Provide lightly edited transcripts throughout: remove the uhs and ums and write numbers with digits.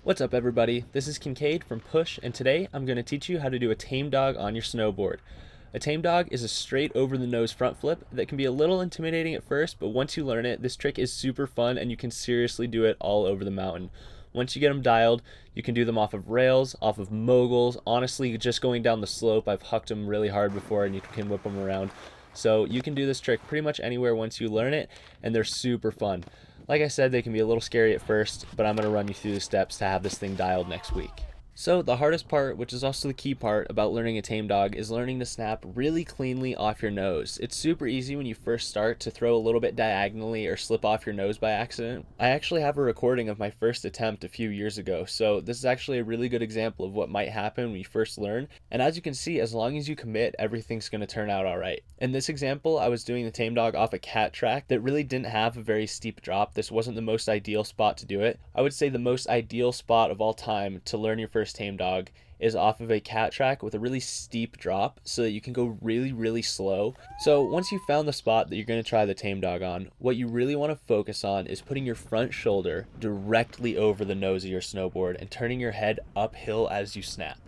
What's up everybody, this is Kincade from Push, and today I'm going to teach you how to do a Tamedog on your snowboard. A Tamedog is a straight over the nose front flip that can be a little intimidating at first, but once you learn it, this trick is super fun and you can seriously do it all over the mountain. Once you get them dialed, you can do them off of rails, off of moguls, honestly just going down the slope. I've hucked them really hard before and you can whip them around. So you can do this trick pretty much anywhere once you learn it, and they're super fun. Like I said, they can be a little scary at first, but I'm going to run you through the steps to have this thing dialed next week. So the hardest part, which is also the key part about learning a Tamedog, is learning to snap really cleanly off your nose. It's super easy when you first start to throw a little bit diagonally or slip off your nose by accident. I actually have a recording of my first attempt a few years ago, so this is actually a really good example of what might happen when you first learn. And as you can see, as long as you commit, everything's going to turn out alright. In this example, I was doing the Tamedog off a cat track that really didn't have a very steep drop. This wasn't the most ideal spot to do it. I would say the most ideal spot of all time to learn your first Tamedog is off of a cat track with a really steep drop so that you can go really slow. So once you've found the spot that you're going to try the Tamedog on, what you really want to focus on is putting your front shoulder directly over the nose of your snowboard and turning your head uphill as you snap.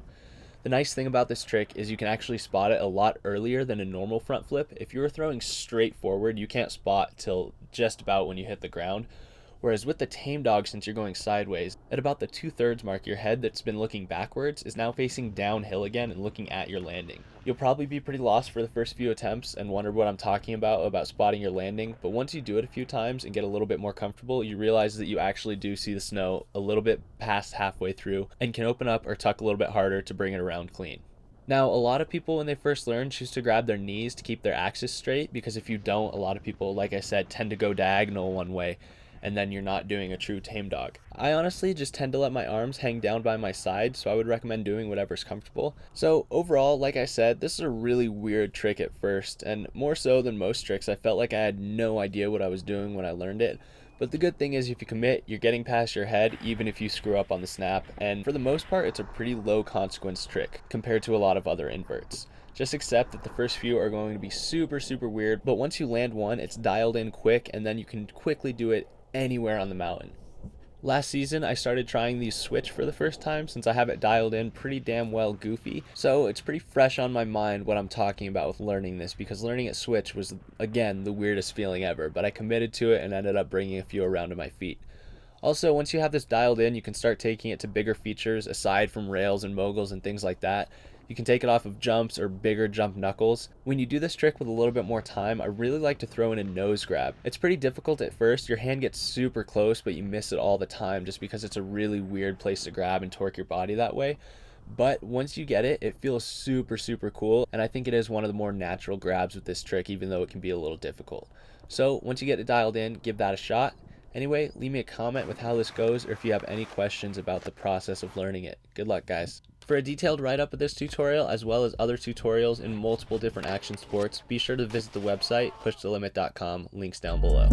The nice thing about this trick is you can actually spot it a lot earlier than a normal front flip. If you were throwing straight forward, you can't spot till just about when you hit the ground. Whereas with the Tamedog, since you're going sideways, at about the 2/3 mark, your head that's been looking backwards is now facing downhill again and looking at your landing. You'll probably be pretty lost for the first few attempts and wonder what I'm talking about spotting your landing, but once you do it a few times and get a little bit more comfortable, you realize that you actually do see the snow a little bit past halfway through and can open up or tuck a little bit harder to bring it around clean. Now, a lot of people when they first learn choose to grab their knees to keep their axis straight, because if you don't, a lot of people, like I said, tend to go diagonal one way, and then you're not doing a true Tamedog. I honestly just tend to let my arms hang down by my side, so I would recommend doing whatever's comfortable. So overall, like I said, this is a really weird trick at first, and more so than most tricks, I felt like I had no idea what I was doing when I learned it. But the good thing is if you commit, you're getting past your head even if you screw up on the snap, and for the most part, it's a pretty low consequence trick compared to a lot of other inverts. Just accept that the first few are going to be super weird, but once you land one, it's dialed in quick, and then you can quickly do it anywhere on the mountain. Last season, I started trying these switch for the first time since I have it dialed in pretty damn well goofy, so it's pretty fresh on my mind what I'm talking about with learning this, because learning it switch was, again, the weirdest feeling ever, but I committed to it and ended up bringing a few around to my feet. Also, once you have this dialed in, you can start taking it to bigger features aside from rails and moguls and things like that. You can take it off of jumps or bigger jump knuckles. When you do this trick with a little bit more time, I really like to throw in a nose grab. It's pretty difficult at first. Your hand gets super close, but you miss it all the time just because it's a really weird place to grab and torque your body that way. But once you get it, it feels super cool, and I think it is one of the more natural grabs with this trick, even though it can be a little difficult. So once you get it dialed in, give that a shot. Anyway, leave me a comment with how this goes or if you have any questions about the process of learning it. Good luck, guys. For a detailed write-up of this tutorial, as well as other tutorials in multiple different action sports, be sure to visit the website, pushthelimit.com, links down below.